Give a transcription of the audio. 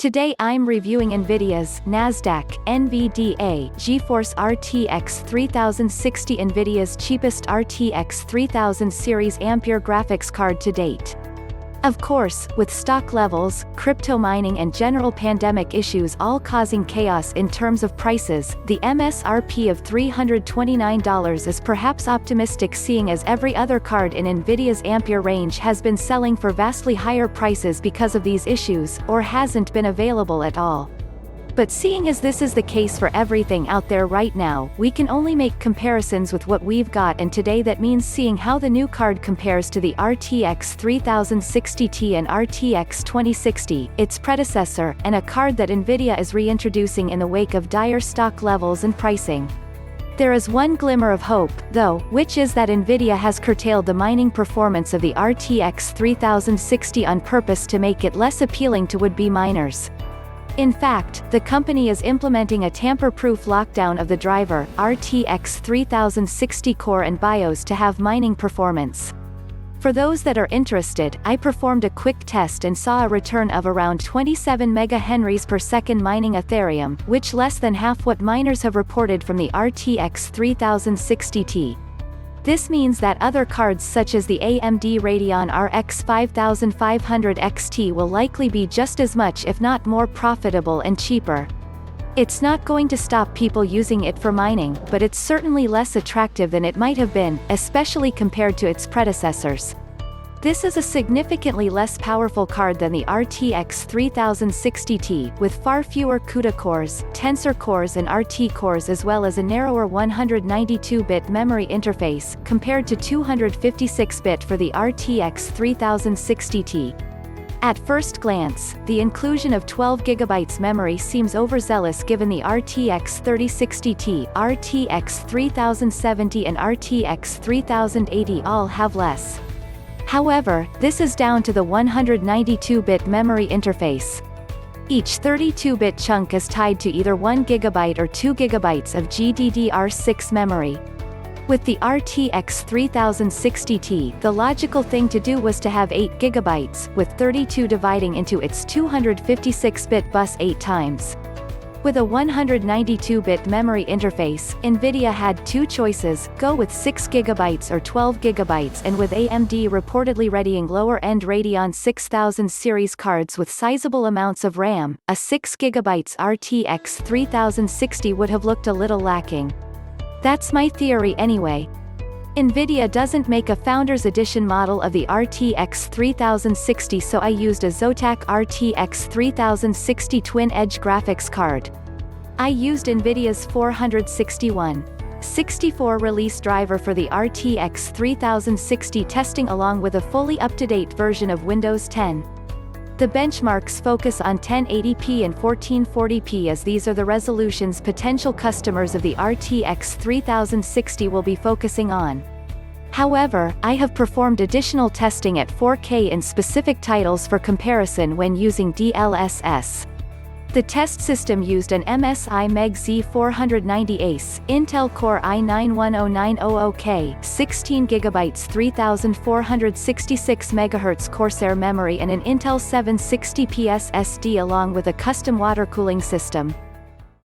Today I'm reviewing Nvidia's Nasdaq NVDA GeForce RTX 3060, Nvidia's cheapest RTX 3000 series Ampere graphics card to date. Of course, with stock levels, crypto mining and general pandemic issues all causing chaos in terms of prices, the MSRP of $329 is perhaps optimistic, seeing as every other card in Nvidia's Ampere range has been selling for vastly higher prices because of these issues, or hasn't been available at all. But seeing as this is the case for everything out there right now, we can only make comparisons with what we've got, and today that means seeing how the new card compares to the RTX 3060 Ti and RTX 2060, its predecessor, and a card that Nvidia is reintroducing in the wake of dire stock levels and pricing. There is one glimmer of hope, though, which is that Nvidia has curtailed the mining performance of the RTX 3060 on purpose to make it less appealing to would-be miners. In fact, the company is implementing a tamper-proof lockdown of the driver, RTX 3060 core and BIOS to have mining performance. For those that are interested, I performed a quick test and saw a return of around 27 megahenries per second mining Ethereum, which less than half what miners have reported from the RTX 3060 Ti. This means that other cards such as the AMD Radeon RX 5500 XT will likely be just as much, if not more, profitable and cheaper. It's not going to stop people using it for mining, but it's certainly less attractive than it might have been, especially compared to its predecessors. This is a significantly less powerful card than the RTX 3060 Ti, with far fewer CUDA cores, Tensor cores and RT cores, as well as a narrower 192-bit memory interface, compared to 256-bit for the RTX 3060 Ti. At first glance, the inclusion of 12 GB memory seems overzealous given the RTX 3060 Ti, RTX 3070 and RTX 3080 all have less. However, this is down to the 192-bit memory interface. Each 32-bit chunk is tied to either 1 GB or 2 GB of GDDR6 memory. With the RTX 3060 Ti, the logical thing to do was to have 8 GB, with 32 dividing into its 256-bit bus 8 times. With a 192-bit memory interface, Nvidia had two choices: go with 6 GB or 12 GB, and with AMD reportedly readying lower-end Radeon 6000 series cards with sizable amounts of RAM, a 6 GB RTX 3060 would have looked a little lacking. That's my theory anyway. Nvidia doesn't make a Founders Edition model of the RTX 3060, so I used a Zotac RTX 3060 twin-edge graphics card. I used Nvidia's 461/64 release driver for the RTX 3060 testing, along with a fully up-to-date version of Windows 10. The benchmarks focus on 1080p and 1440p, as these are the resolutions potential customers of the RTX 3060 will be focusing on. However, I have performed additional testing at 4K in specific titles for comparison when using DLSS. The test system used an MSI MEG Z490 Ace, Intel Core i9-10900K, 16GB 3466 MHz Corsair memory and an Intel 760p SSD, along with a custom watercooling system.